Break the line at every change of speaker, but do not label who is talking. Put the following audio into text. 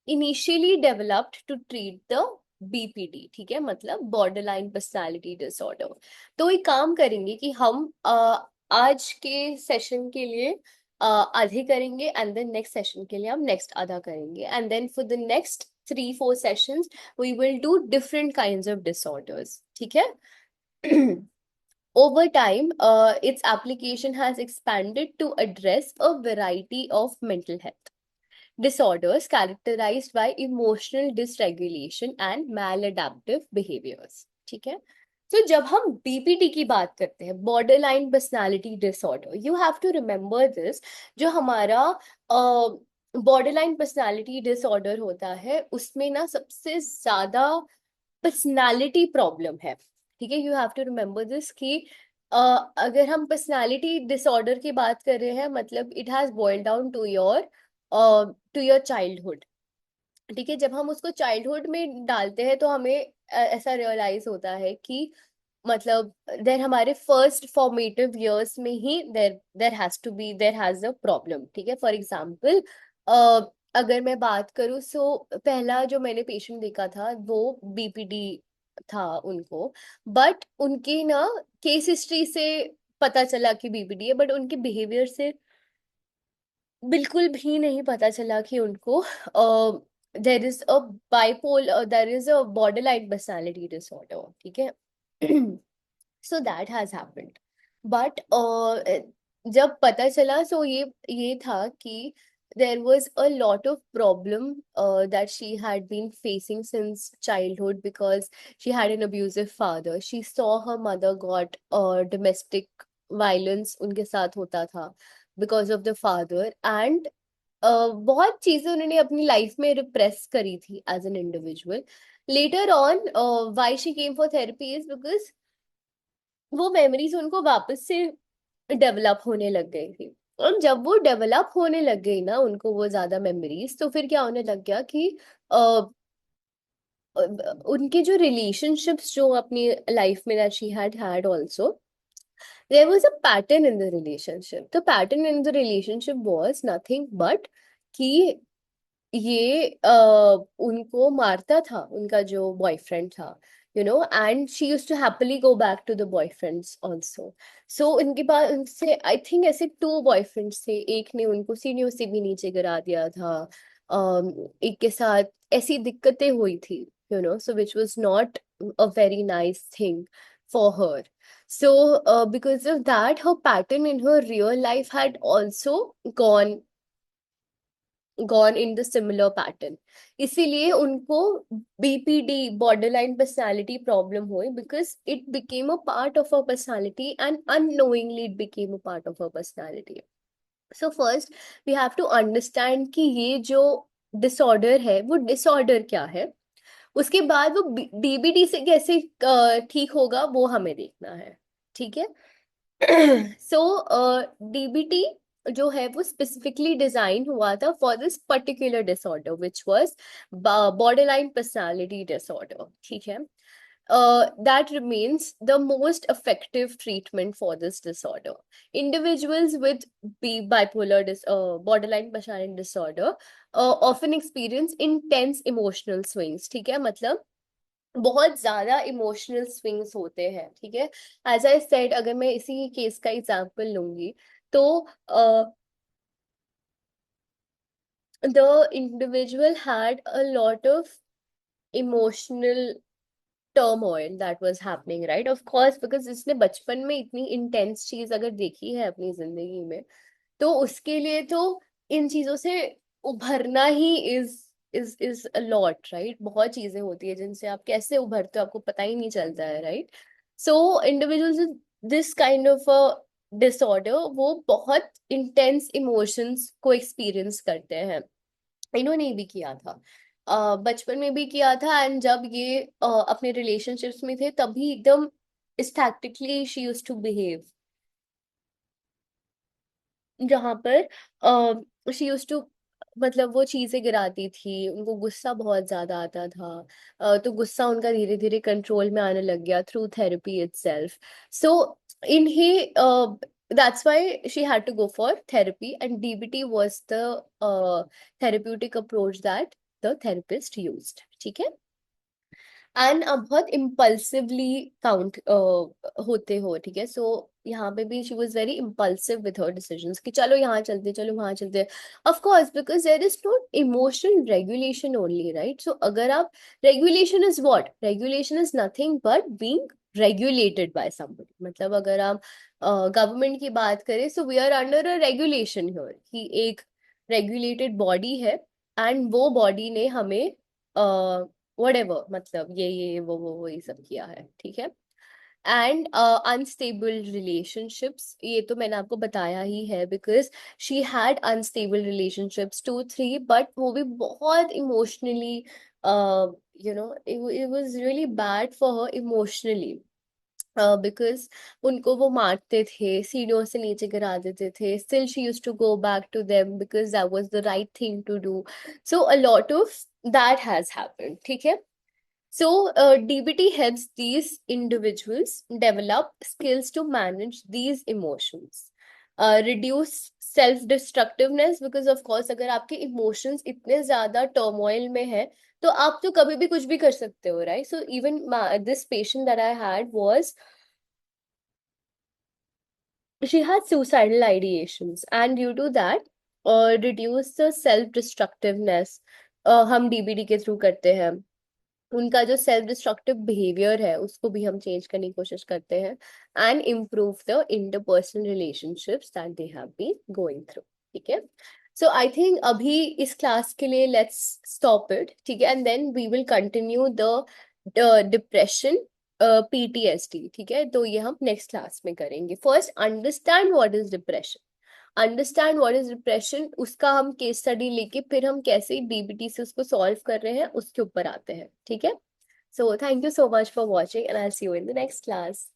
Initially developed to treat the BPD, ठीक है, मतलब बॉर्डर लाइन पर्सनैलिटी डिसऑर्डर। तो एक काम करेंगे कि हम आज के सेशन के लिए आधे करेंगे, एंड देन नेक्स्ट सेशन के लिए हम नेक्स्ट आधा करेंगे, and then for the next 3-4 sessions we will do different kinds of disorders, ठीक है। Over time, its application has expanded to address a variety of mental health disorders characterized by emotional dysregulation and maladaptive behaviors, ठीक है। तो जब हम BPD की बात करते हैं, borderline personality disorder, you have to remember this. जो हमारा बॉर्डर लाइन पर्सनैलिटी डिसऑर्डर होता है, उसमें ना सबसे ज्यादा पर्सनैलिटी प्रॉब्लम है, ठीक है। You have to remember this कि अगर हम पर्सनैलिटी डिसऑर्डर की बात कर रहे हैं, मतलब it has boiled down to your childhood, ठीक है। जब हम उसको चाइल्डहुड में डालते हैं तो हमें ऐसा रियलाइज होता है कि मतलब देर हमारे फर्स्ट फॉर्मेटिव इयर्स में ही देर हैज अ प्रॉब्लम, ठीक है। फॉर एग्जाम्पल, अगर मैं बात करूँ, सो पहला जो मैंने पेशेंट देखा था वो बीपीडी था उनको, बट उनकी ना केस हिस्ट्री से पता चला कि बीपीडी है, बट उनके बिहेवियर से बिल्कुल भी नहीं पता चला कि उनको there is a there is a border line personality disorder, ठीक है। So that has happened, but जब पता चला, सो ये था कि there was a lot of problem that she had been facing since childhood because she had an abusive father. She saw her mother got domestic violence उनके साथ होता था because of the father, and बहुत चीजें उन्होंने अपनी life में repress करी थी as an individual. Later on why she came for therapy is because वो मेमोरीज उनको वापस से डेवलप होने लग गई थी। और जब वो डेवलप होने लग गई ना उनको वो ज्यादा मेमोरीज, तो फिर क्या होने लग गया कि उनके जो रिलेशनशिप्स जो अपनी लाइफ में that she had had also, there was a pattern in the relationship. The pattern in the relationship was nothing but कि ये उनको मारता था उनका जो बॉयफ्रेंड था, and she use to happily go back to the boyfriends also. So उनके पास उनसे आई थिंक ऐसे 2 बॉयफ्रेंड्स थे, एक ने उनको सीढ़ियों से भी नीचे गिरा दिया था, एक के साथ ऐसी दिक्कतें हुई थी, so which was not a very nice thing for her. So, because of that, her pattern in her real life had also gone in the similar pattern. इसीलिए उनको BPD, border line personality problem हुई, because it became a part of her personality and unknowingly it became a part of her personality. So first we have to understand कि ये जो disorder है वो disorder क्या है, उसके बाद वो डीबीटी से कैसे ठीक होगा वो हमें देखना है, ठीक है। सो डीबीटी जो है वो स्पेसिफिकली डिजाइन हुआ था for this particular disorder which was border line personality disorder, ठीक है। That remains the most effective treatment for this disorder. Individuals with borderline personality disorder often experience intense emotional swings, ठीक है, मतलब बहुत ज्यादा emotional swings होते हैं, ठीक है। एज आई सेड, अगर मैं इसी केस का एग्जांपल लूंगी, तो the individual had a lot of emotional turmoil that was happening, right? Of course, because इसने बचपन में इतनी इंटेंस चीज अगर देखी है अपनी जिंदगी में, तो उसके लिए तो इन चीजों से उभरना ही इज अ लॉट, राइट। बहुत चीजें होती है जिनसे आप कैसे उभरते हो आपको पता ही नहीं चलता है, right. So individuals this kind of a disorder वो बहुत इंटेंस इमोशंस को एक्सपीरियंस करते हैं। इन्होंने भी किया था, बचपन में भी किया था, एंड जब ये अपने रिलेशनशिप्स में थे तभी एकदम statically she used to behave, जहां पर शी यूज्ड टू मतलब वो चीजें गिराती थी, उनको गुस्सा बहुत ज्यादा आता था, तो गुस्सा उनका धीरे धीरे कंट्रोल में आने लग गया थ्रू थेरेपी इटसेल्फ। सो इन्हें That's why she had to go for therapy, and DBT was the therapeutic approach that the therapist used. ठीक है? एंड अब बहुत इम्पल्सिवली काउंट होते हो, ठीक है? सो यहाँ पे भी she was very impulsive with her decisions कि चलो यहाँ चलते, चलो वहां चलते। Of course, because there is no emotional regulation only, right? So अगर आप, regulation is what? Regulation is nothing but being regulated by somebody. मतलब अगर आप गवर्नमेंट की बात करें, so we are under a regulation here, कि एक रेगुलेटेड बॉडी है, एंड वो बॉडी ने हमें whatever, मतलब ये वो ये सब किया है, ठीक है? एंड अनस्टेबल रिलेशनशिप्स, ये तो मैंने आपको बताया ही है, because she had unstable relationships 2 3, but वो भी बहुत emotionally, you know, it was really bad for her emotionally, because उनको वो मारते थे, सीढ़ियों से नीचे गिरा देते थे, still she used to go back to them because that was the right thing to do. So a lot of that has happened, ठीक है? So, DBT helps these individuals develop skills to manage these emotions, reduce self-destructiveness, because of course अगर आपके emotions इतने ज्यादा turmoil में है, तो आप तो कभी भी कुछ भी कर सकते हो, right? So even this patient that I had was, she had suicidal ideations, and due to that, reduce the self-destructiveness, हम DBT के थ्रू करते हैं। उनका जो सेल्फ डिस्ट्रक्टिव बिहेवियर है उसको भी हम चेंज करने की कोशिश करते हैं, and improve the interpersonal relationships that they have been going through, ठीक है? सो आई थिंक अभी इस क्लास के लिए लेट्स स्टॉप इट, ठीक है? And then we will continue the depression, PTSD, ठीक है? तो ये हम नेक्स्ट क्लास में करेंगे। First understand what is depression, understand what is depression, उसका हम केस स्टडी लेके फिर हम कैसे DBT से उसको सॉल्व कर रहे हैं उसके ऊपर आते हैं, ठीक है? So thank you so much for watching, and I see you in the next class.